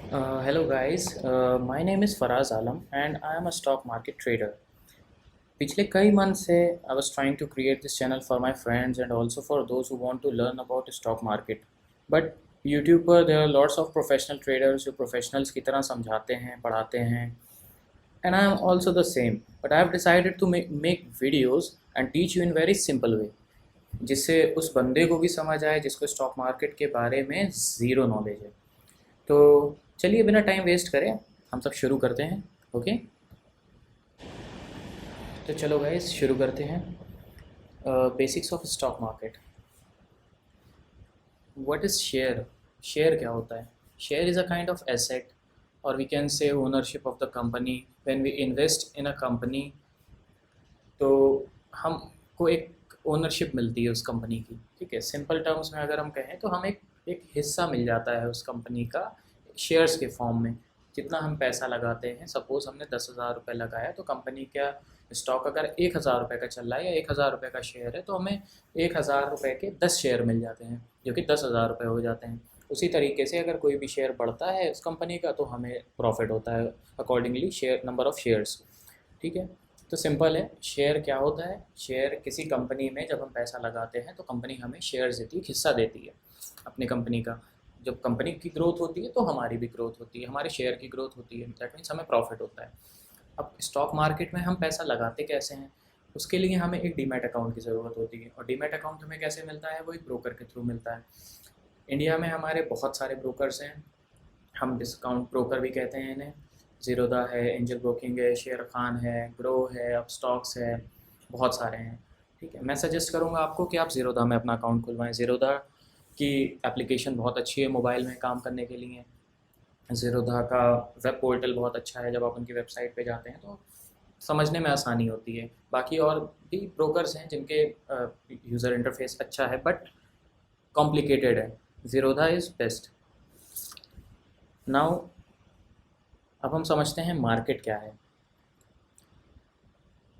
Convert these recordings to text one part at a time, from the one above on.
Hello guys, my name is Faraz Alam and I am a stock market trader. पिछले कई month से I was trying to create this channel for my friends and also for those who want to learn about stock market. But YouTube पर there are lots of professional traders जो professionals की तरह समझाते हैं, पढ़ाते हैं. And I am also the same. But I have decided to make videos and teach you in very simple way. जिससे उस बंदे को भी समझ आए जिसको स्टॉक मार्केट के बारे में ज़ीरो नॉलेज है. तो चलिए बिना टाइम वेस्ट करें हम सब शुरू करते हैं. ओके, तो चलो गाइस शुरू करते हैं. Basics of stock market. What is share? Share क्या होता है? Share is a kind of asset और we can say ownership of the company. When we invest in a company तो हमको एक ओनरशिप मिलती है उस कंपनी की. ठीक है, सिंपल टर्म्स में अगर हम कहें तो हम एक एक हिस्सा मिल जाता है उस कंपनी का शेयर्स के फॉर्म में. जितना हम पैसा लगाते हैं, सपोज़ हमने 10,000 रुपये लगाया तो कंपनी का स्टॉक अगर 1,000 रुपये का चल रहा है या 1,000 रुपये का शेयर है तो हमें 1,000 रुपये के 10 शेयर मिल जाते हैं जो कि 10,000 रुपये हो जाते हैं. उसी तरीके से अगर कोई भी शेयर बढ़ता है उस कंपनी का तो हमें प्रॉफिट होता है accordingly share number of shares. ठीक है, तो सिंपल है. शेयर क्या होता है? शेयर किसी कंपनी में जब हम पैसा लगाते हैं तो कंपनी हमें शेयर्स देती है, हिस्सा देती है अपनी कंपनी का. जब कंपनी की ग्रोथ होती है तो हमारी भी ग्रोथ होती है, हमारे शेयर की ग्रोथ होती है, दैट मीन्स हमें प्रॉफिट होता है. अब स्टॉक मार्केट में हम पैसा लगाते कैसे हैं? उसके लिए हमें एक डीमैट अकाउंट की ज़रूरत होती है और डीमैट अकाउंट हमें कैसे मिलता है? वो एक ब्रोकर के थ्रू मिलता है. इंडिया में हमारे बहुत सारे ब्रोकर्स हैं. हम डिस्काउंट ब्रोकर भी कहते हैं इन्हें. ज़ीरोधा है, एंजल ब्रोकिंग है, शेयर खान है, ग्रो है, अब स्टॉक्स है, बहुत सारे हैं. ठीक है, मैं सजेस्ट करूँगा आपको कि आप ज़ीरोधा में अपना अकाउंट खुलवाएं. ज़ीरोधा की एप्लीकेशन बहुत अच्छी है मोबाइल में काम करने के लिए. ज़ीरोधा का वेब पोर्टल बहुत अच्छा है. जब आप उनकी वेबसाइट पे जाते हैं तो समझने में आसानी होती है. बाकी और भी ब्रोकर्स हैं जिनके यूज़र इंटरफेस अच्छा है बट कॉम्प्लिकेटेड है. Zerodha is best. नाउ अब हम समझते हैं मार्केट क्या है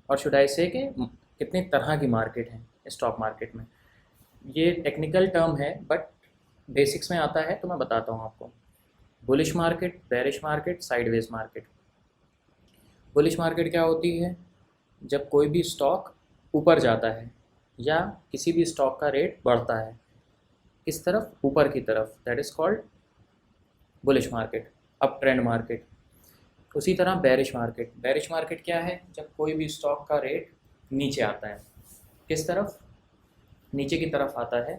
और शुड आई से कि कितनी तरह की मार्केट है स्टॉक मार्केट में. ये टेक्निकल टर्म है बट बेसिक्स में आता है तो मैं बताता हूँ आपको. Bullish market, bearish market, sideways market. Bullish market क्या होती है? जब कोई भी स्टॉक ऊपर जाता है या किसी भी स्टॉक का रेट बढ़ता है किस तरफ? ऊपर की तरफ, that is called bullish market, up trend market. उसी तरह बेरिश मार्केट. बेरिश मार्केट क्या है? जब कोई भी स्टॉक का रेट नीचे आता है. किस तरफ? नीचे की तरफ आता है,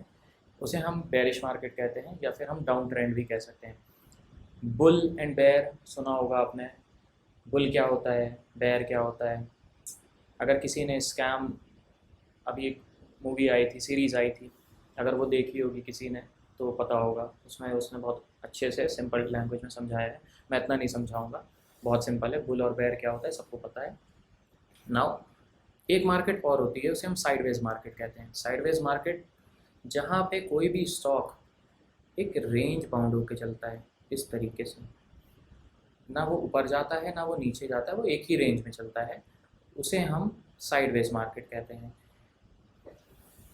उसे हम बेरिश मार्केट कहते हैं या फिर हम डाउन ट्रेंड भी कह सकते हैं. बुल एंड बेयर सुना होगा आपने. बुल क्या होता है, बेयर क्या होता है? अगर किसी ने स्कैम, अभी एक मूवी आई थी, सीरीज़ आई थी, अगर वो देखी होगी किसी ने तो पता होगा. उसमें उसने बहुत अच्छे से सिंपल लैंग्वेज में समझाया है. मैं इतना नहीं समझाऊंगा, बहुत सिंपल है. बुल और बेयर क्या होता है सबको पता है. नाउ एक मार्केट और होती है, उसे हम साइडवेज मार्केट कहते हैं. साइडवेज मार्केट जहाँ पे कोई भी स्टॉक एक रेंज बाउंड होकर चलता है इस तरीके से. ना वो ऊपर जाता है ना वो नीचे जाता है, वो एक ही रेंज में चलता है. उसे हम साइडवेज मार्केट कहते हैं.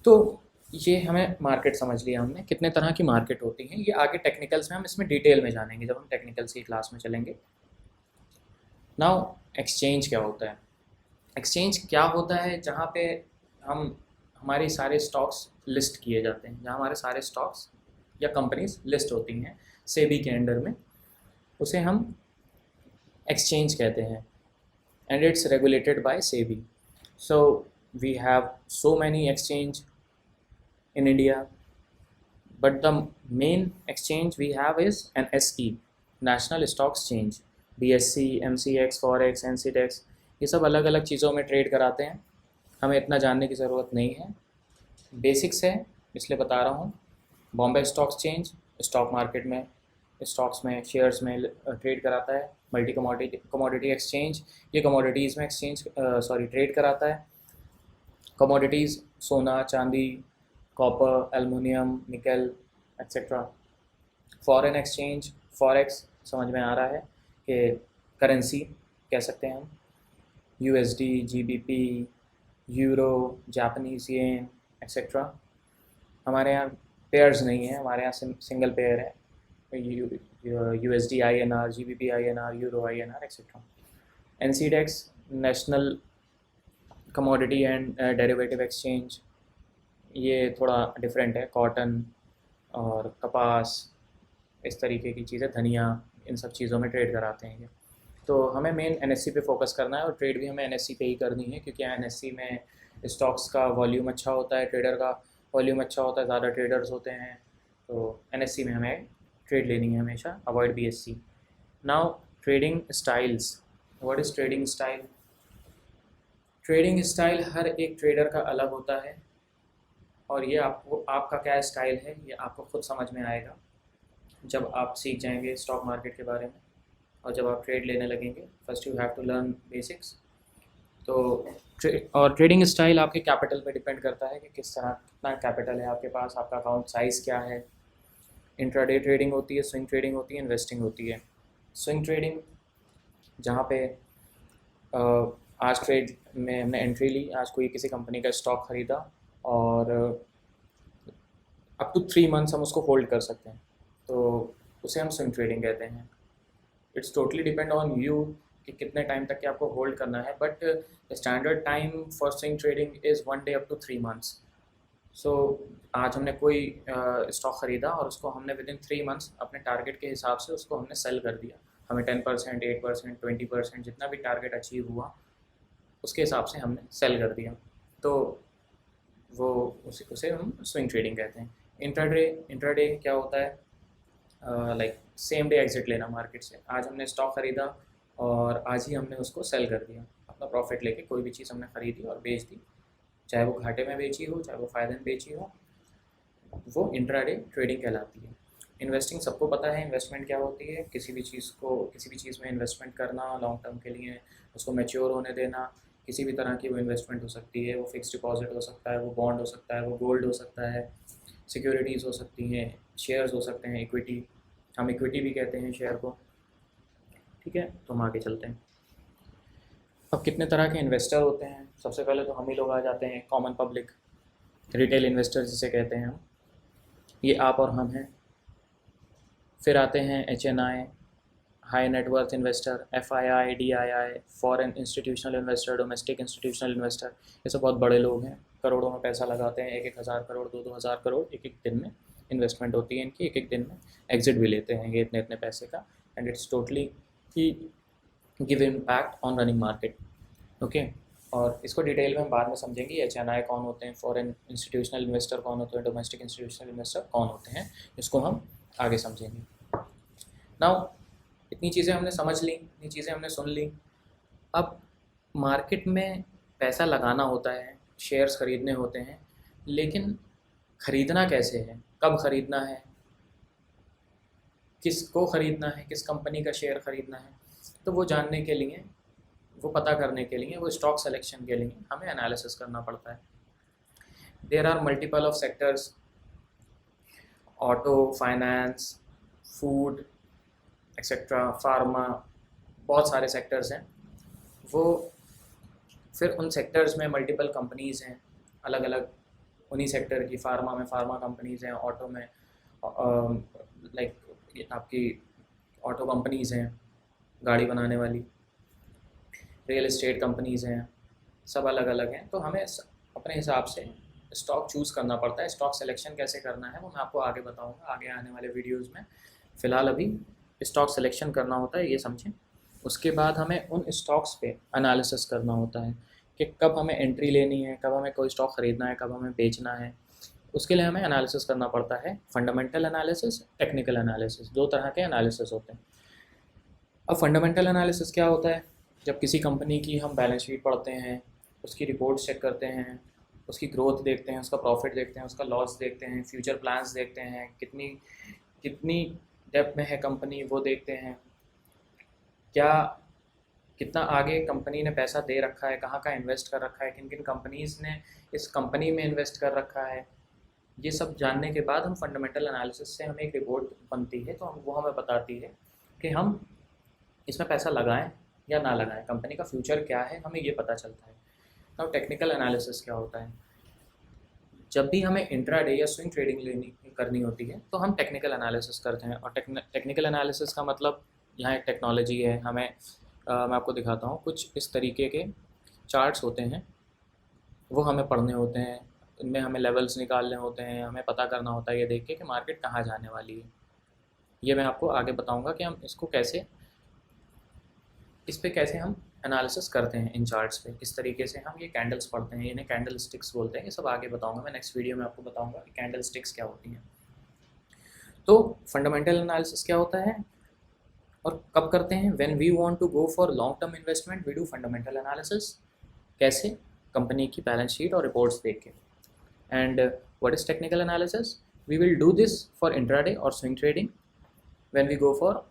तो ये हमें मार्केट समझ लिया हमने. कितने तरह की मार्केट होती हैं ये आगे टेक्निकल्स में हम इसमें डिटेल में जानेंगे जब हम टेक्निकल्स की क्लास में चलेंगे. नाउ एक्सचेंज क्या होता है? एक्सचेंज क्या होता है? जहाँ पे हम हमारे सारे स्टॉक्स लिस्ट किए जाते हैं, जहाँ हमारे सारे स्टॉक्स या कंपनीज लिस्ट होती हैं सेबी के अंडर में, उसे हम एक्सचेंज कहते हैं. And it's regulated by SEBI. So we have so many exchange in India, but the main exchange we have is an SE, National Stock Exchange. BSE, MCX, Forex, NCDEX, ये सब अलग अलग चीज़ों में ट्रेड कराते हैं. हमें इतना जानने की ज़रूरत नहीं है, बेसिक्स है इसलिए बता रहा हूँ. Bombay stock exchange stock market में स्टॉक्स में शेयर्स में ट्रेड कराता है. मल्टी कमोडिटी एक्सचेंज, ये कमोडिटीज़ में ट्रेड कराता है. कमोडिटीज़ सोना, चांदी, कॉपर, एलुमिनियम, निकल, एक्सेट्रा. फॉरेन एक्सचेंज, फॉरेक्स समझ में आ रहा है कि करेंसी कह सकते हैं हम. यूएसडी, जीबीपी, यूरो, जापानीज़ येन, एक्सेट्रा. हमारे यहाँ पेयर्स नहीं है, हमारे यहाँ सिंगल पेयर है. USD INR, GBP INR, Euro INR etcetera. NCDEX national commodity and derivative exchange, ये थोड़ा डिफरेंट है। कॉटन और कपास, इस तरीके की चीज़ें, धनिया, इन सब चीज़ों में ट्रेड कराते हैं ये। तो हमें मेन NSE पे फोकस करना है और ट्रेड भी हमें NSE पे ही करनी है, क्योंकि NSE में स्टॉक्स का वॉल्यूम अच्छा होता है, ट्रेडर का वॉल्यूम अच्छा होता है, ज़्यादा ट्रेडर्स होते हैं। तो NSE में हमें ट्रेड लेनी है हमेशा, avoid BSE। Now trading styles, what is trading style? Trading style हर एक ट्रेडर का अलग होता है, और ये आपको, आपका क्या स्टाइल है ये आपको खुद समझ में आएगा जब आप सीख जाएंगे स्टॉक मार्केट के बारे में, और जब आप ट्रेड लेने लगेंगे। First you have to learn basics. तो और ट्रेडिंग स्टाइल आपके कैपिटल पे डिपेंड करता है कि किस तरह, कितना कैपिटल है आपके पास, आपका अकाउंट साइज़ क्या है। इंट्राडे ट्रेडिंग होती है, स्विंग ट्रेडिंग होती है, इन्वेस्टिंग होती है। स्विंग ट्रेडिंग जहाँ पे आज ट्रेड में हमने एंट्री ली, आज कोई किसी कंपनी का स्टॉक ख़रीदा और अप टू 3 मंथ्स हम उसको होल्ड कर सकते हैं, तो उसे हम स्विंग ट्रेडिंग कहते हैं। It's totally depend on you कि कितने टाइम तक के आपको होल्ड करना है, but the standard time for swing trading is 1 day up to 3 months. So आज हमने कोई स्टॉक ख़रीदा और उसको हमने विद इन 3 मंथ्स अपने टारगेट के हिसाब से उसको हमने सेल कर दिया। हमें 10%, 8%, 20%, जितना भी टारगेट अचीव हुआ उसके हिसाब से हमने सेल कर दिया, तो वो उसे हम स्विंग ट्रेडिंग कहते हैं। इंट्राडे क्या होता है? लाइक सेम डे एग्जिट लेना मार्केट से। आज हमने स्टॉक ख़रीदा और आज ही हमने उसको सेल कर दिया, अपना प्रॉफिट लेके कोई भी चीज़ हमने ख़रीदी और बेच दी, चाहे वो घाटे में बेची हो चाहे वो फ़ायदे में बेची हो, वो इंट्राडे ट्रेडिंग कहलाती है। इन्वेस्टिंग सबको पता है, इन्वेस्टमेंट क्या होती है, किसी भी चीज़ में इन्वेस्टमेंट करना लॉन्ग टर्म के लिए, उसको मैच्योर होने देना। किसी भी तरह की वो इन्वेस्टमेंट हो सकती है, वो फिक्स डिपॉजिट हो सकता है, वो बॉन्ड हो सकता है, वो गोल्ड हो सकता है, सिक्योरिटीज़ हो सकती हैं, शेयर्स हो सकते हैं, इक्विटी, हम इक्विटी भी कहते हैं शेयर को। ठीक है, तो हम आगे चलते हैं। अब कितने तरह के इन्वेस्टर होते हैं? सबसे पहले तो हम ही लोग आ जाते हैं, कॉमन पब्लिक, रिटेल इन्वेस्टर जिसे कहते हैं हम, ये आप और हम हैं। फिर आते हैं HNI, high net worth investor, FII, DII, foreign institutional investor, domestic institutional investor. ये सब बहुत बड़े लोग हैं, करोड़ों में पैसा लगाते हैं, 1,000 करोड़, 2,000 करोड़ एक एक दिन में इन्वेस्टमेंट होती है इनकी, एक एक दिन में एग्जिट भी लेते हैं ये इतने इतने पैसे का, and it's totally he give impact on running market. Okay, और इसको डिटेल में हम बाद में समझेंगे। HNI कौन होते हैं, फॉरेन इंस्टीट्यूशनल इन्वेस्टर कौन होते हैं, डोमेस्टिक इंस्टीट्यूशनल इन्वेस्टर कौन होते हैं, इसको हम आगे समझेंगे। नाउ इतनी चीज़ें हमने समझ ली, इतनी चीज़ें हमने सुन ली। अब मार्केट में पैसा लगाना होता है, शेयर्स ख़रीदने होते हैं, लेकिन ख़रीदना कैसे है, कब ख़रीदना है, किसको ख़रीदना है, किस कंपनी का शेयर ख़रीदना है, तो वो जानने के लिए, वो पता करने के लिए, वो स्टॉक सिलेक्शन के लिए हमें एनालिसिस करना पड़ता है। There are multiple of sectors, auto, finance, food etcetera, pharma, बहुत सारे सेक्टर्स हैं। वो फिर उन सेक्टर्स में मल्टीपल कंपनीज़ हैं अलग अलग, उन्हीं सेक्टर की, फार्मा में फार्मा कंपनीज़ हैं, ऑटो में लाइक आपकी ऑटो कंपनीज़ हैं गाड़ी बनाने वाली, रियल एस्टेट कंपनीज़ हैं, सब अलग अलग हैं। तो हमें अपने हिसाब से स्टॉक चूज़ करना पड़ता है। स्टॉक सिलेक्शन कैसे करना है वो मैं आपको आगे बताऊंगा आगे आने वाले वीडियोज़ में। फ़िलहाल अभी स्टॉक सिलेक्शन करना होता है, ये समझें। उसके बाद हमें उन स्टॉक्स पे एनालिसिस करना होता है कि कब हमें एंट्री लेनी है, कब हमें कोई स्टॉक ख़रीदना है, कब हमें बेचना है। उसके लिए हमें एनालिसिस करना पड़ता है, फंडामेंटल एनालिसिस, टेक्निकल एनालिसिस, 2 तरह के एनालिसिस होते हैं। अब फंडामेंटल एनालिसिस क्या होता है? जब किसी कंपनी की हम बैलेंस शीट पढ़ते हैं, उसकी रिपोर्ट चेक करते हैं, उसकी ग्रोथ देखते हैं, उसका प्रॉफिट देखते हैं, उसका लॉस देखते हैं, फ्यूचर प्लान्स देखते हैं, कितनी कितनी डेप्थ में है कंपनी वो देखते हैं, क्या कितना आगे कंपनी ने पैसा दे रखा है, कहाँ इन्वेस्ट कर रखा है, किन किन कंपनीज़ ने इस कंपनी में इन्वेस्ट कर रखा है। ये सब जानने के बाद हम फंडामेंटल एनालिसिस से हमें एक रिपोर्ट बनती है, तो वो हमें बताती है कि हम इसमें पैसा लगाएं या ना लगाएं, कंपनी का फ्यूचर क्या है, हमें ये पता चलता है। अब टेक्निकल एनालिसिस क्या होता है? जब भी हमें इंट्राडे या स्विंग ट्रेडिंग लेनी करनी होती है तो हम टेक्निकल एनालिसिस करते हैं। और टेक्निकल एनालिसिस का मतलब यहाँ एक टेक्नोलॉजी है। मैं आपको दिखाता हूँ, कुछ इस तरीके के चार्ट्स होते हैं, वो हमें पढ़ने होते हैं। इनमें हमें लेवल्स निकालने होते हैं, हमें पता करना होता है ये देख के कि मार्केट कहाँ जाने वाली है। ये मैं आपको आगे बताऊँगा कि हम इसको कैसे, इस पे कैसे हम एनालिसिस करते हैं इन चार्ट्स पे, किस तरीके से हम ये कैंडल्स पढ़ते हैं, इन्हें कैंडल स्टिक्स बोलते हैं। ये सब आगे बताऊंगा मैं, नेक्स्ट वीडियो में आपको बताऊंगा कि कैंडल स्टिक्स क्या होती हैं। तो फंडामेंटल एनालिसिस क्या होता है और कब करते हैं? When we want to go for long term investment we do fundamental analysis. कैसे? कंपनी की बैलेंस शीट और रिपोर्ट्स देख के। And what is technical analysis? We will do this for intraday और swing trading when we go for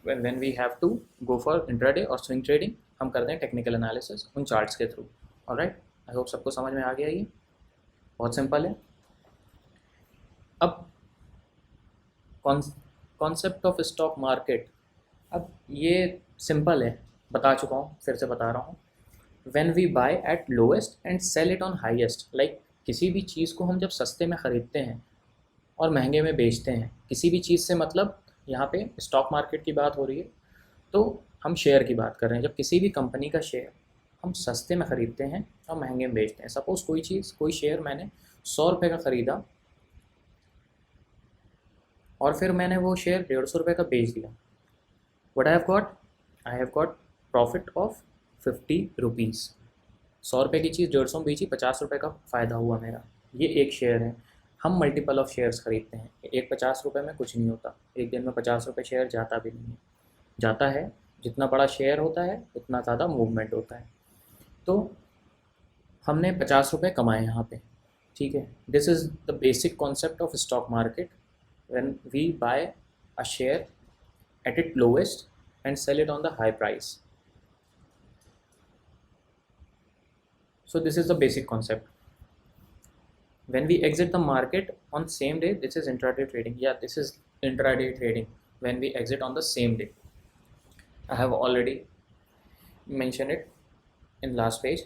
when we have to go for intraday और swing trading, हम करते हैं टेक्निकल एनालिसिस उन charts के थ्रू। ऑलराइट, आई होप सबको समझ में आ गया। ये बहुत सिंपल है। अब कॉन्सेप्ट ऑफ स्टॉक मार्केट, अब ये सिंपल है, बता चुका हूँ, फिर से बता रहा हूँ। When we buy at lowest and sell it on highest, like किसी भी चीज़ को हम जब सस्ते में ख़रीदते हैं और महंगे में बेचते हैं, किसी भी चीज़ से मतलब यहाँ पे स्टॉक मार्केट की बात हो रही है, तो हम शेयर की बात कर रहे हैं। जब किसी भी कंपनी का शेयर हम सस्ते में ख़रीदते हैं और महंगे में बेचते हैं। सपोज़ कोई शेयर मैंने 100 रुपये का ख़रीदा और फिर मैंने वो शेयर 150 रुपये का बेच दिया। What I have got profit of 50 rupees. 100 रुपये की चीज़ 150 में बेची, 50 रुपये का फ़ायदा हुआ मेरा। ये एक शेयर है। हम मल्टीपल ऑफ शेयर्स खरीदते हैं। एक 50 रुपये में कुछ नहीं होता, एक दिन में 50 रुपये शेयर जाता भी नहीं है। जाता है, जितना बड़ा शेयर होता है उतना ज़्यादा मूवमेंट होता है। तो हमने 50 रुपये कमाए यहाँ पे, ठीक है। This is the basic concept of stock market when we buy a share at it lowest and sell it on the high price. So this is the basic concept. When we exit the market on same day, this is intraday trading. Yeah, this is intraday trading when we exit on the same day. I have already mentioned it in last page.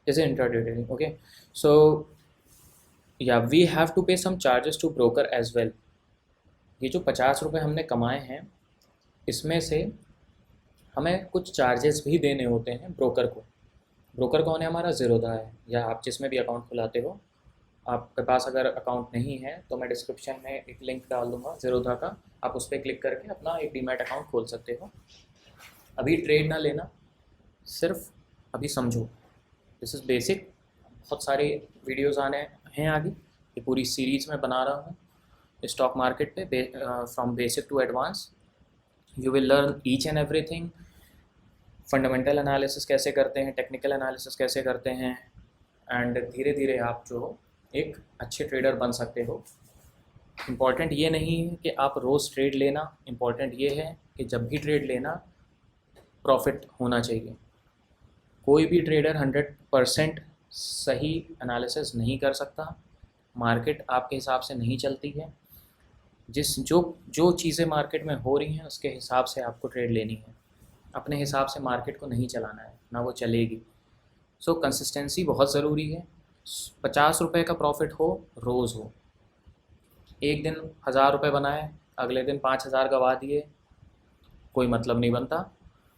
This is intraday trading. Okay, so yeah, we have to pay some charges to broker as well. ये जो 50 रुपये हमने कमाए हैं, इसमें से हमें कुछ चार्जेस भी देने होते हैं ब्रोकर को। ब्रोकर कौन है? हमारा ज़ीरोधा है, या आप जिसमें भी अकाउंट खुलाते हो। आपके पास अगर अकाउंट नहीं है तो मैं डिस्क्रिप्शन में एक लिंक डाल दूँगा ज़ीरोधा का, आप उस पर क्लिक करके अपना एक डीमैट अकाउंट खोल सकते हो। अभी ट्रेड ना लेना, सिर्फ अभी समझो। This is basic. बहुत सारे वीडियोज़ आने हैं आगे, ये पूरी सीरीज़ में बना रहा हूँ स्टॉक मार्केट पे, from basic to advance. You will learn each and everything. Fundamental analysis कैसे करते हैं, टेक्निकल एनालिसिस कैसे करते हैं, एंड धीरे धीरे आप जो एक अच्छे ट्रेडर बन सकते हो। इम्पॉर्टेंट ये नहीं है कि आप रोज़ ट्रेड लेना, इम्पॉर्टेंट ये है कि जब भी ट्रेड लेना प्रॉफिट होना चाहिए। कोई भी ट्रेडर 100% सही एनालिसिस नहीं कर सकता। मार्केट आपके हिसाब से नहीं चलती है। जो चीज़ें मार्केट में हो रही हैं उसके हिसाब से आपको ट्रेड लेनी है। अपने हिसाब से मार्केट को नहीं चलाना है, ना वो चलेगी। सो कंसिस्टेंसी बहुत ज़रूरी है। 50 रुपये का प्रॉफिट हो, रोज़ हो। एक दिन 1000 रुपये बनाए, अगले दिन 5000 गवा दिए, कोई मतलब नहीं बनता।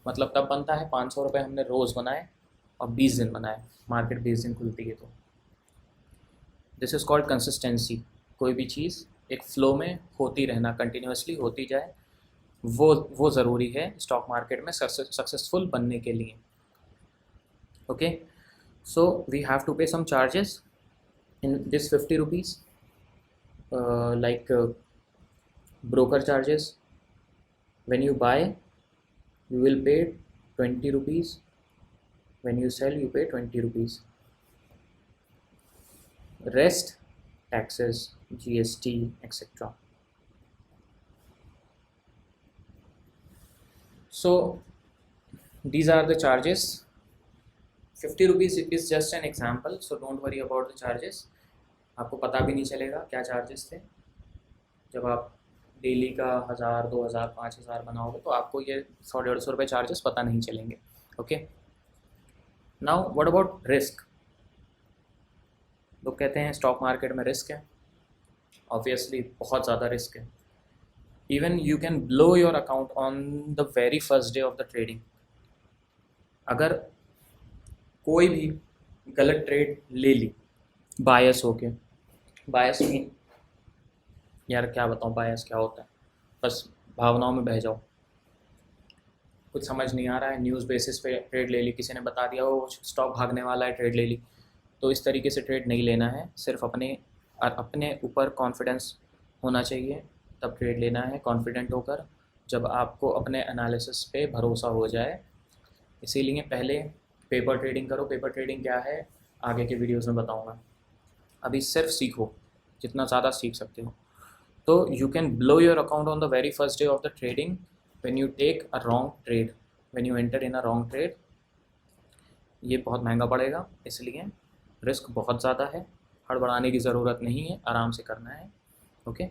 मतलब तब बनता है 500 रुपये हमने रोज़ बनाए और 20 दिन बनाए, मार्केट 20 दिन खुलती है तो। This is called consistency. कोई भी चीज़ एक फ़्लो में होती रहना, कंटिन्यूसली होती जाए, वो ज़रूरी है स्टॉक मार्केट में सक्सेसफुल बनने के लिए। Okay, so we have to pay some charges in this 50 rupees, like broker charges. When you buy you will pay 20 rupees, when you sell you pay 20 rupees. Rest taxes, GST, etc. So these are the charges. 50 rupees is just an example, so don't worry about the charges. आपको पता भी नहीं चलेगा क्या charges थे। जब आप daily का 1000, 2000, 5000 बनाओगे तो आपको ये 100-150 रुपये चार्जेस पता नहीं चलेंगे। Okay, now what about risk? लोग कहते हैं स्टॉक मार्केट में रिस्क है, ऑब्वियसली बहुत ज़्यादा रिस्क है। Even you can blow your account on the very first day of the trading. अगर कोई भी गलत ट्रेड ले ली बायस होके, बायस मीन, यार क्या बताऊँ बायस क्या होता है, बस भावनाओं में बह जाओ, कुछ समझ नहीं आ रहा है, न्यूज़ बेसिस पे ट्रेड ले ली, किसी ने बता दिया वो स्टॉक भागने वाला है, ट्रेड ले ली, तो इस तरीके से ट्रेड नहीं लेना है। सिर्फ अपने ऊपर कॉन्फिडेंस होना चाहिए, तब ट्रेड लेना है कॉन्फिडेंट होकर, जब आपको अपने एनालिसिस पे भरोसा हो जाए। इसीलिए पहले पेपर ट्रेडिंग करो। पेपर ट्रेडिंग क्या है आगे के वीडियोस में बताऊंगा, अभी सिर्फ सीखो जितना ज़्यादा सीख सकते हो। तो you can blow your account on the very first day of the trading when you take a wrong trade, when you enter in a wrong trade. ये बहुत महंगा पड़ेगा, इसलिए रिस्क बहुत ज़्यादा है, हड़बड़ाने की ज़रूरत नहीं है, आराम से करना है। ओके,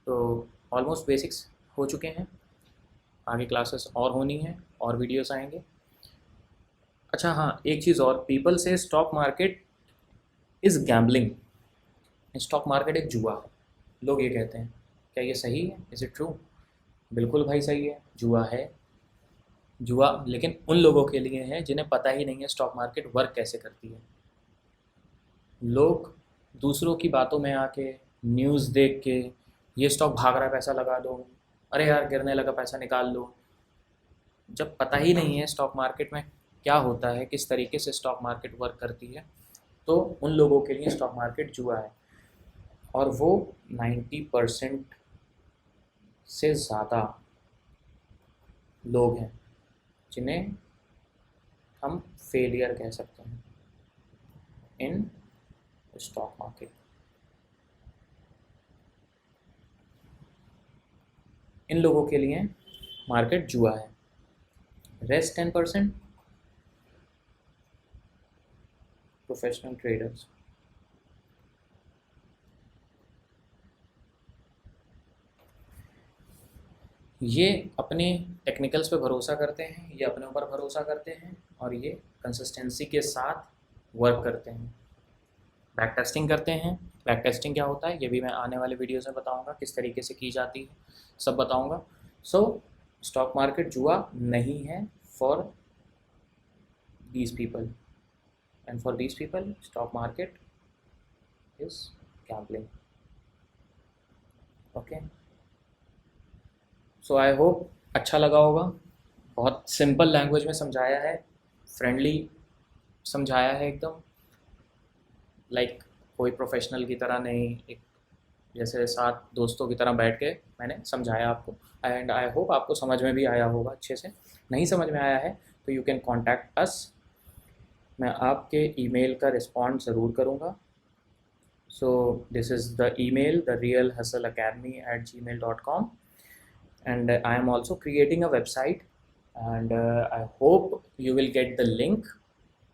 तो ऑलमोस्ट बेसिक्स हो चुके हैं, आगे क्लासेस और होनी है और वीडियोस आएंगे। अच्छा हाँ, एक चीज़ और, पीपल से stock market is gambling, stock market एक जुआ है, लोग ये कहते हैं। क्या ये सही है? Is it true? बिल्कुल भाई सही है, जुआ है। जुआ लेकिन उन लोगों के लिए है जिन्हें पता ही नहीं है स्टॉक मार्केट वर्क कैसे करती है। लोग दूसरों की बातों में आके, न्यूज़ देख के, ये स्टॉक भाग रहा है पैसा लगा दो, अरे यार गिरने लगा पैसा निकाल लो, जब पता ही नहीं है स्टॉक मार्केट में क्या होता है, किस तरीके से स्टॉक मार्केट वर्क करती है, तो उन लोगों के लिए स्टॉक मार्केट जुआ है। और वो 90% से ज़्यादा लोग हैं जिन्हें हम फेलियर कह सकते हैं इन स्टॉक मार्केट। इन लोगों के लिए मार्केट जुआ है। Rest 10% professional traders. ये अपने टेक्निकल्स पे भरोसा करते हैं, ये अपने ऊपर भरोसा करते हैं, और ये कंसिस्टेंसी के साथ वर्क करते हैं, बैक टेस्टिंग करते हैं। बैक टेस्टिंग क्या होता है ये भी मैं आने वाले वीडियोस में बताऊंगा, किस तरीके से की जाती है सब बताऊंगा। सो स्टॉक मार्केट जुआ नहीं है for these people, and for these people stock market is gambling. Okay, so I hope अच्छा लगा होगा। बहुत सिंपल लैंग्वेज में समझाया है, फ्रेंडली समझाया है एकदम, लाइक कोई प्रोफेशनल की तरह नहीं, एक जैसे साथ दोस्तों की तरह बैठ के मैंने समझाया आपको। एंड आई होप आपको समझ में भी आया होगा अच्छे से। नहीं समझ में आया है तो यू कैन कॉन्टैक्ट अस, मैं आपके ईमेल का रिस्पॉन्ड ज़रूर करूँगा। सो this is the email, therealhustleacademy@gmail.com, and I am also creating a website, and I hope you will get the link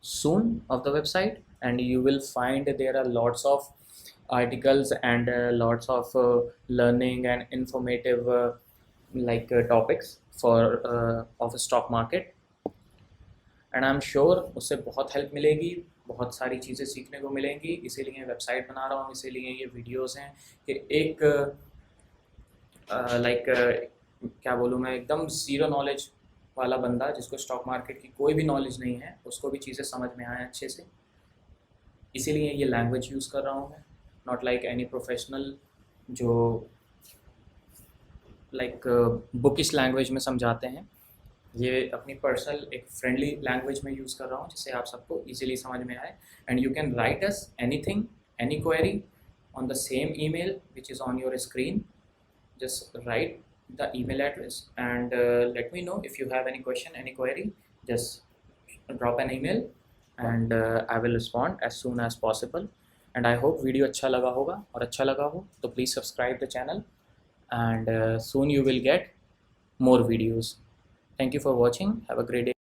soon of the website, and you will find there are lots of articles and lots of learning and informative topics for of stock market, and I am sure उससे बहुत help मिलेगी, बहुत सारी चीज़ें सीखने को मिलेंगी। इसीलिए वेबसाइट बना रहा हूँ, इसीलिए ये वीडियोस हैं कि एक क्या बोलूँ मैं, एकदम ज़ीरो नॉलेज वाला बंदा जिसको स्टॉक मार्केट की कोई भी नॉलेज नहीं है उसको भी चीज़ें समझ में आए अच्छे से। इसीलिए ये लैंग्वेज यूज़ कर रहा हूँ मैं, नॉट लाइक एनी प्रोफेशनल जो बुकिश लैंग्वेज में समझाते हैं। ये अपनी पर्सनल एक फ्रेंडली लैंग्वेज में यूज़ कर रहा हूँ जिससे आप सबको इजीली समझ में आए। And you can write us anything, any query on the same email which is on your screen. Just write the email address and let me know if you have any question, any query. Just drop an email and I will respond as soon as possible. And I hope video अच्छा लगा होगा, और अच्छा लगा हो तो please subscribe the channel, and soon you will get more videos. Thank you for watching. Have a great day.